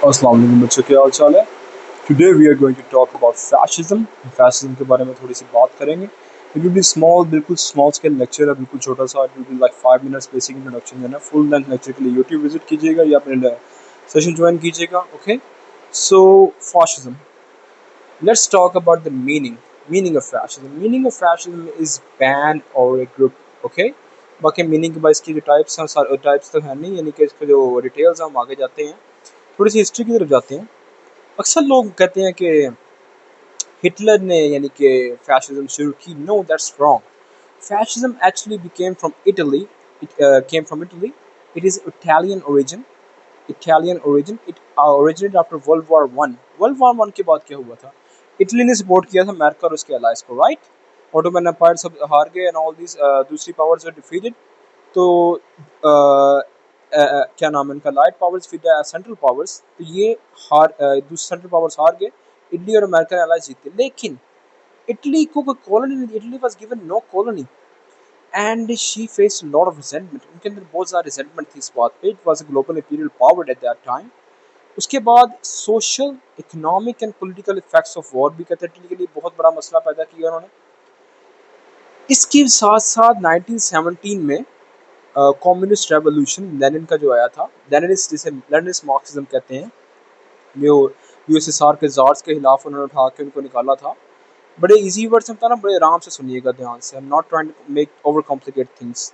अस्सलाम वालेकुम बच्चों, क्या हाल चाल है। Today we are going to talk about fascism. Fascism के बारे में थोड़ी सी बात करेंगे। इट विल बी स्मॉल, बिल्कुल स्मॉल स्केल लेक्चर है, बिल्कुल छोटा सा। It will be like 5 minutes basic introduction देना। फुल लेंथ लेक्चर के लिए यूट्यूब विजिट कीजिएगा या अपने सेशन ज्वाइन कीजिएगा। Okay, so fascism, let's talk about the meaning of fascism. Meaning of fascism is ban और ए ग्रुप। ओके, बाकी meaning के बाद इसकी जो टाइप्स हैं, सारे टाइप्स तो है नहीं, यानी कि इसके जो डिटेल्स हैं हम आगे जाते हैं। थोड़ी सी हिस्ट्री की तरफ जाते हैं। अक्सर लोग कहते हैं कि हिटलर ने यानी कि फैशिज्म शुरू की। No, that's wrong. Fascism actually became from Italy. It came from Italy. It is Italian origin. It originated after world war 1। World war 1 के बाद क्या हुआ था? इटली ने सपोर्ट किया था अमेरिका और उसके अलाइज को, राइट। ऑटोमन एम्पायर सब हार गए एंड ऑल दीज दूसरी पावर्स वर डिफीटेड। तो क्या नाम है इनका, लाइट पावर्स फिर सेंट्रल पावर्स, तो ये दूसरे सेंट्रल पावर्स हार गए। इटली और अमेरिकन अलाइज जीते, लेकिन इटली को कोई कॉलोनी नहीं, Italy was given no colony and she faced lot of resentment. उनके अंदर बहुत ज़्यादा रिजेंटमेंट थी इस बात पे। It was a global imperial power at that time. उसके बाद social, economic and political effects of war भी कहते हैं इटली के लिए बहुत बड़ा मसला पैदा किया उन्होंने। इसके साथ साथ 1917 में कम्युनिस्ट रेवोल्यूशन लेनिन का जो आया था, लेनिनिस्ट, जिसे लेनिनिस्ट मार्क्सिज्म कहते हैं, जो यूएसएसआर के जार्स के खिलाफ उन्होंने उठा के उनको निकाला था। बड़े इजी वर्ड्स में बताना, बड़े आराम से सुनिएगा ध्यान से। I am not trying to make over complicate things.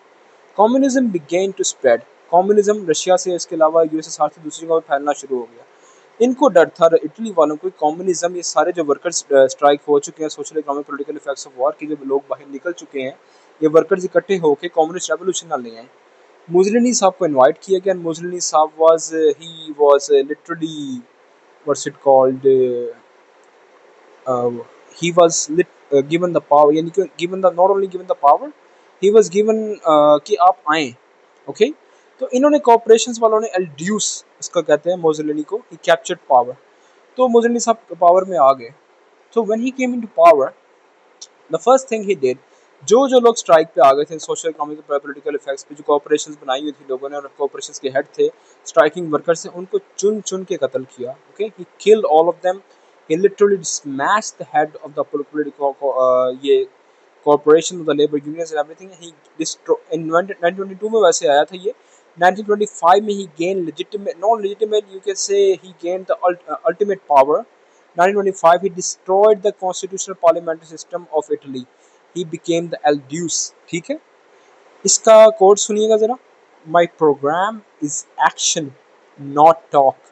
Communism began to spread. Communism Russia से, इसके अलावा यूएसएसआर से दूसरी जगह फैलना शुरू हो गया। इनको डर था इटली वालों को, कम्युनिज्म, ये सारे जो वर्कर्स स्ट्राइक हो चुके हैं, social economic political effects of war के जो लोग बाहर निकल चुके हैं, ये वर्कर्स इकट्ठे होकर कम्युनिस्ट रेवोल्यूशन ना ले आए। मुजलिनी साहब को इनवाइट किया गया। मुजलिनी साहब was literally, what's it called, he was given the power, यानी कि given the, not only given the power, he was given कि आप आए। ओके, तो इन्होंने कॉर्पोरेशंस वालों ने एल्ड्यूस, इसका कहते हैं मुजलिनी को, ही कैप्चर्ड पावर। तो मुजलिनी साहब पावर में आ गए। तो when he came into power, the first thing he did, जो लोग स्ट्राइक पे आ गए थे, सोशल इकोनॉमिक पॉलिटिकल इफेक्ट्स पे जो कॉर्पोरेशंस बनाई हुई थी लोगों ने और कॉर्पोरेशंस के हेड थे, स्ट्राइकिंग वर्कर्स से, उनको चुन चुन के कत्ल किया। Okay, he killed all of them. He literally smashed the head of the political ये corporation, the labour unions and everything. He destroy in 1922 में वैसे आया था ये। 1925 में he gain legitimate, non legitimate, you can say, he gain the ultimate power. 1925 he destroyed the constitutional parliamentary system of Italy. He became the Aldous। ठीक है, इसका code सुनिएगा जरा। My program is action, not talk।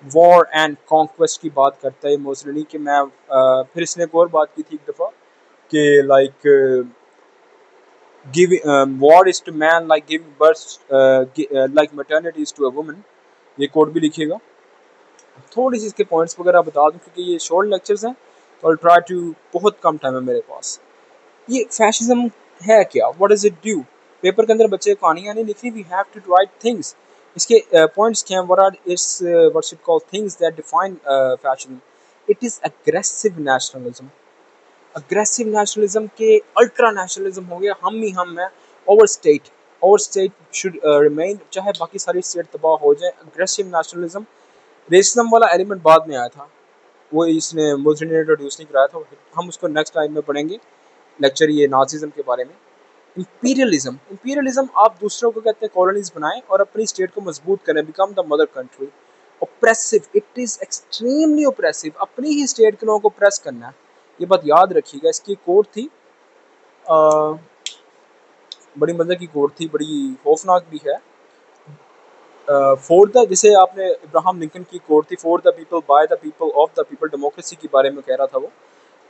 War and conquest की बात करता है मोसलिनी कि मैं फिर इसने एक और बात की थी एक दफ़ा कि like giving war is to man like giving birth like maternity is to a woman. ये कोड भी लिखिएगा। थोड़ी सी इसके पॉइंट्स वगैरह बता दूं क्योंकि ये शॉर्ट लेक्चर्स हैं, तो आई ट्राई टू, बहुत कम टाइम है मेरे पास। ये फैशिज्म है क्या, what is it due? Paper के अंदर बच्चे कहानियां नहीं लिखनी, we have to write things. इसके पॉइंट्स क्या हैं, what are its, what's it called, things that define fascism. It is aggressive nationalism. Aggressive nationalism के अल्ट्रा नेशनलिज्म हो गया, हम है, ओवर स्टेट शुड रिमेन, चाहे बाकी सारी स्टेट तबाह हो जाए। अग्रेसिव नेशनलिज्म, रेसिज्म वाला एलिमेंट बाद में आया था, वो इसने मुस्लिम ने इंट्रोड्यूस नहीं कराया था, हम उसको नेक्स्ट टाइम में पढ़ेंगे लेक्चर, ये नाजिज्म के बारे में। इंपीरियलिज्म, इंपीरियलिज्म आप दूसरों को कहते हैं कॉलोनीज बनाएं और अपनी स्टेट को मजबूत करें, become the mother country. Oppressive, it is extremely oppressive, अपनी ही स्टेट के लोगों को प्रेस करना है, ये बात याद रखिएगा। इसकी कोड थी बड़ी मजे की कोड थी, बड़ी खौफनाक भी है। फॉर द, जैसे आपने इब्राहिम लिंकन की कोड थी, for the people, by the people, of the people, democracy के बारे में कह रहा था वो।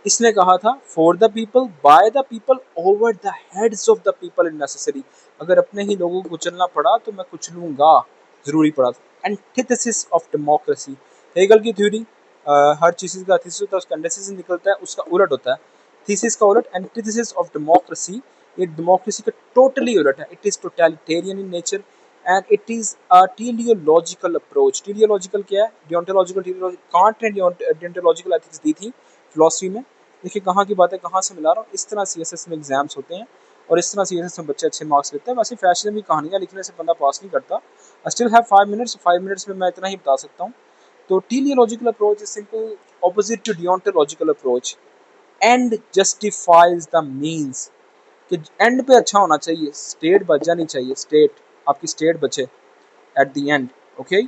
इसने कहा था for the people, by the people, over the heads of the people in necessary. अगर अपने ही लोगों को कुचलना पड़ा तो मैं कुचलूंगा, जरूरी पड़ा। एंटीथेसिस ऑफ डेमोक्रेसी, हेगल की थ्योरी, हर चीज का थीसिस होता है, उसका एंटीथेसिस निकलता है, उसका उलट होता है। थीसिस का उलट, एंटीथेसिस ऑफ डेमोक्रेसी, ये डेमोक्रेसी का टोटली उलट है। It is totalitarian in nature and it is a टीलियोलॉजिकल approach. टीलियोलॉजिकल क्या है? डियोंटोलॉजिकल, कांट ने डियोंटोलॉजिकल एथिक्स दी थी फिलॉसफी में। देखिए कहाँ की बात है, कहाँ से मिला रहा हूँ। इस तरह सीएसएस में एग्जाम्स होते हैं और इस तरह सीएसएस में बच्चे अच्छे मार्क्स लेते हैं। वैसे फैशन की कहानियाँ लिखने से बंदा पास नहीं करता। I still have 5 minutes, 5 minutes में मैं इतना ही बता सकता हूँ। तो teleological approach is simple opposite to deontological approach. End justifies the means. कि एंड पे अच्छा होना चाहिए, स्टेट बच जानी चाहिए, स्टेट आपकी स्टेट बचे एट द एंड, ओके,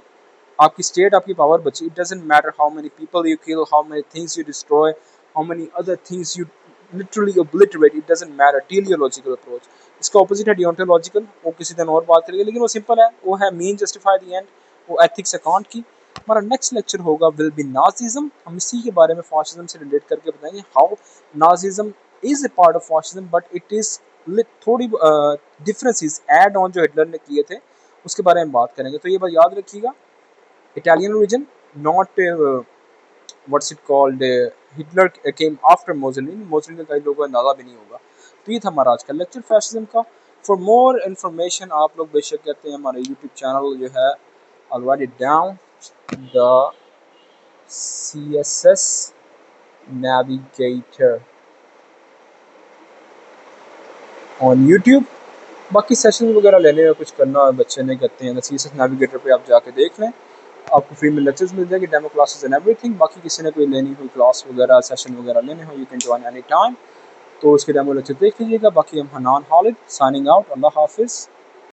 आपकी स्टेट आपकी पावर बची. It doesn't matter how many people you kill, how many things you destroy, how many other things you literally obliterate, it doesn't matter. teleological approach, इसका opposite है deontological, वो किसी दिन और बात करेंगे, लेकिन वो सिंपल है, वो है मीन जस्टिफाई द एंड, वो एथिक्स अकाउंट की. हमारा नेक्स्ट लेक्चर होगा विल बी नाजिज्म. हम इसी के बारे में फाशिज्म से रिलेट करके बताएंगे how Nazism is a part of fascism but it is थोड़ी डिफरेंसेस ऐड ऑन जो हिटलर ने किए थे उसके बारे में बात करेंगे. तो ये बात याद रखिएगा, Italian reason not what's it called, Hitler came after Mussolini. Mussolini का कई लोगों को अंदाजा भी नहीं होगा. तो ये था हमारा आज का लेक्चर फैशिज्म का. फॉर मोर इन्फॉर्मेशन आप लोग बेशक कहते हैं हमारे यूट्यूब चैनल जो है, I'll write it down, the CSS Navigator on YouTube. बाकी सेशन वगैरह लेने में कुछ करना है बच्चे नहीं कहते हैं, CSS Navigator पे आप जाके देख लें, आपको फ्री में लेक्चर्स मिल जाएगी, डेमो क्लासेस एंड एवरीथिंग. बाकी किसी ने कोई लेनी हो क्लास वगैरह सेशन वगैरह लेने हो, you can join any time, तो उसके डेमो लेक्चर देख लीजिएगा. बाकी हम हनान खालिद साइनिंग आउट. अल्लाह हाफिज़.